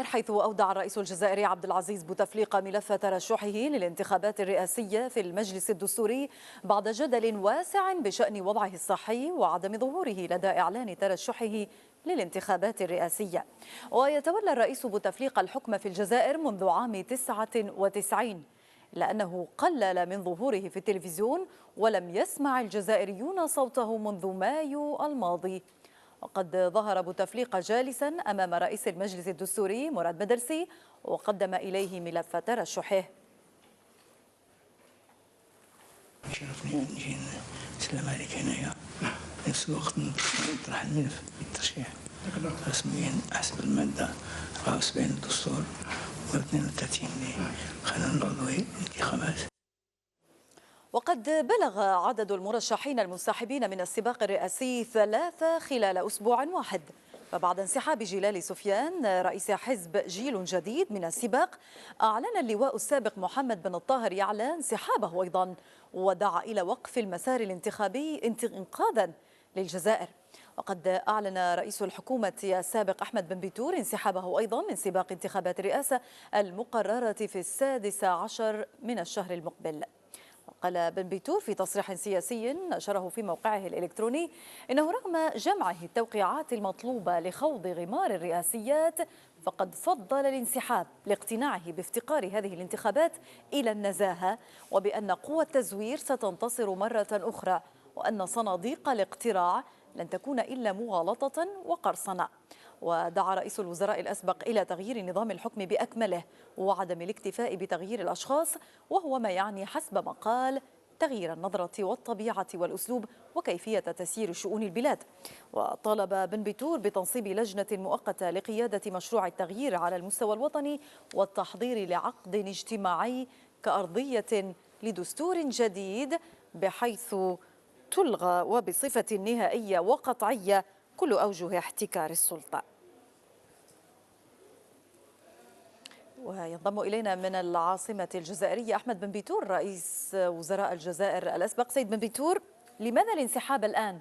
الجزائر، حيث أودع الرئيس الجزائري عبد العزيز بوتفليقة ملف ترشحه للانتخابات الرئاسية في المجلس الدستوري بعد جدل واسع بشأن وضعه الصحي وعدم ظهوره لدى إعلان ترشحه للانتخابات الرئاسية. ويتولى الرئيس بوتفليقة الحكم في الجزائر منذ عام 99، لأنه قلل من ظهوره في التلفزيون ولم يسمع الجزائريون صوته منذ مايو الماضي. وقد ظهر بوتفليقة جالسا أمام رئيس المجلس الدستوري مراد مدرسي وقدم إليه ملف ترشحه. شرفني أن نجي نسلم عليك هنايا في نفس الوقت نطرح الملف الترشيح رسميا حسب المادة 74 الدستور و 32 لقانون العضوي للانتخابات. وقد بلغ عدد المرشحين المنسحبين من السباق الرئاسي 3 خلال أسبوع واحد. فبعد انسحاب جلال سفيان رئيس حزب جيل جديد من السباق، أعلن اللواء السابق محمد بن الطاهر يعلى انسحابه أيضا، ودعا إلى وقف المسار الانتخابي إنقاذا للجزائر. وقد أعلن رئيس الحكومة السابق أحمد بن بيتور انسحابه أيضا من سباق انتخابات الرئاسة المقررة في 16 من الشهر المقبل. قال بن بيتور في تصريح سياسي نشره في موقعه الإلكتروني إنه رغم جمعه التوقيعات المطلوبة لخوض غمار الرئاسيات، فقد فضل الانسحاب لاقتناعه بافتقار هذه الانتخابات إلى النزاهة، وبأن قوى التزوير ستنتصر مرة أخرى، وأن صناديق الاقتراع لن تكون إلا مغالطة وقرصنة. ودعا رئيس الوزراء الأسبق إلى تغيير نظام الحكم بأكمله وعدم الاكتفاء بتغيير الأشخاص، وهو ما يعني حسب ما قال تغيير النظرة والطبيعة والأسلوب وكيفية تسيير شؤون البلاد. وطالب بن بيتور بتنصيب لجنة مؤقتة لقيادة مشروع التغيير على المستوى الوطني والتحضير لعقد اجتماعي كأرضية لدستور جديد، بحيث تلغى وبصفة نهائية وقطعية كل أوجه احتكار السلطة. وينضم إلينا من العاصمة الجزائرية أحمد بن بيتور رئيس وزراء الجزائر الأسبق. سيد بن بيتور، لماذا الانسحاب الآن؟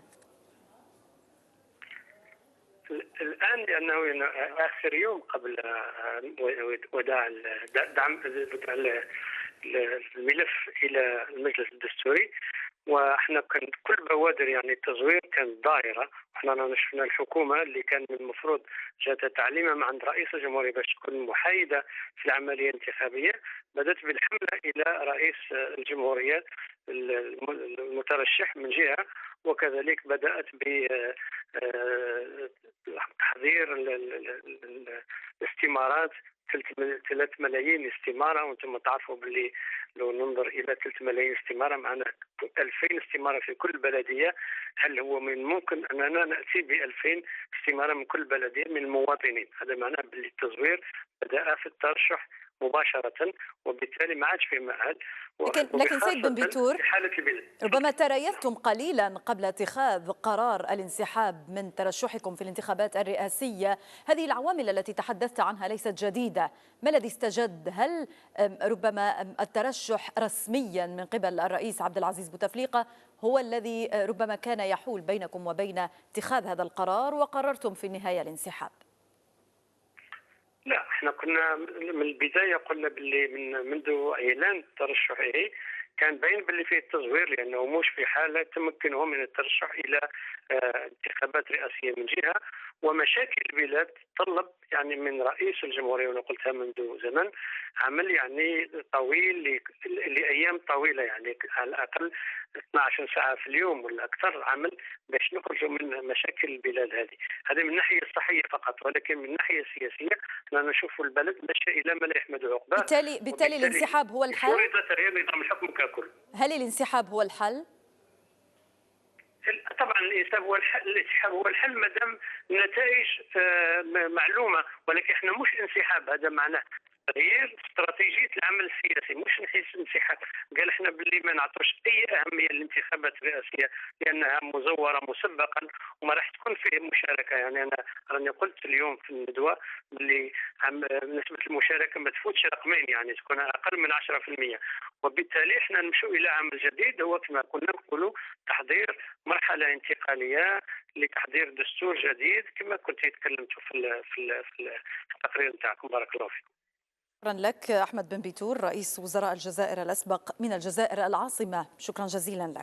الآن لأنه آخر يوم قبل وداع دعم الملف إلى المجلس الدستوري، واحنا كان كل بوادر يعني التزوير كانت ضائره. احنا شفنا الحكومه اللي كان من المفروض جات تعليمها من عند رئيس الجمهوريه باش تكون محايده في العمليه الانتخابيه، بدات بالحمله الى رئيس الجمهوريه المترشح من جهه، وكذلك بدات بتحضير الاستمارات 3 ملايين استماره، وانتم تعرفوا باللي لو ننظر الى 3 ملايين استماره معنا 2000 استماره في كل بلديه. هل هو من ممكن اننا ناتي ب 2000 استماره من كل بلديه من المواطنين؟ هذا معناه باللي التزوير بدا في الترشح مباشره، وبالتالي ما عادش في مآل. لكن سيد بن بيتور، ربما تريثتم قليلا قبل اتخاذ قرار الانسحاب من ترشحكم في الانتخابات الرئاسية. هذه العوامل التي تحدثت عنها ليست جديدة، ما الذي استجد؟ هل ربما الترشح رسميا من قبل الرئيس عبد العزيز بوتفليقة هو الذي ربما كان يحول بينكم وبين اتخاذ هذا القرار وقررتم في النهاية الانسحاب؟ لا، احنا كنا من البدايه قلنا باللي منذ اعلان ترشحه كان باين باللي فيه التزوير، لانه مش في حاله تمكنه من الترشح الى انتخابات رئاسيه من جهه، ومشاكل البلاد تطلب يعني من رئيس الجمهوريه، وانا قلتها منذ زمن، عمل يعني طويل لايام طويله، يعني على الاقل 12 ساعه في اليوم ولا اكثر، عمل باش نخرجوا من مشاكل البلاد هذه من الناحيه الصحيه فقط. ولكن من الناحيه السياسيه احنا نشوف البلد ماشي الى ما لا يحمد عقباه. بالتالي الانسحاب هو الحل؟ فرض تغيير نظام الحكم ككل. هل الانسحاب هو الحل؟ طبعا الانسحاب هو الحل ما دام النتائج معلومه، ولكن احنا مش انسحاب، هذا معناه تغيير استراتيجيه العمل السياسي، مش نحس انسحاب. قال احنا باللي ما نعطوش اي اهميه للانتخابات الرئاسيه لانها مزوره مسبقا وما راح تكون فيه مشاركه. يعني انا راني قلت اليوم في الندوه باللي نسبه المشاركه ما تفوتش رقمين، يعني تكون اقل من 10%، وبالتالي احنا نمشوا الى عمل جديد هو كما كنا نقولوا تحضير مرحله انتقاليه لتحضير دستور جديد كما كنت تكلمتوا في التقرير نتاعكم. بارك الله فيكم. شكرا لك أحمد بن بيتور رئيس وزراء الجزائر الأسبق من الجزائر العاصمة، شكرا جزيلا لك.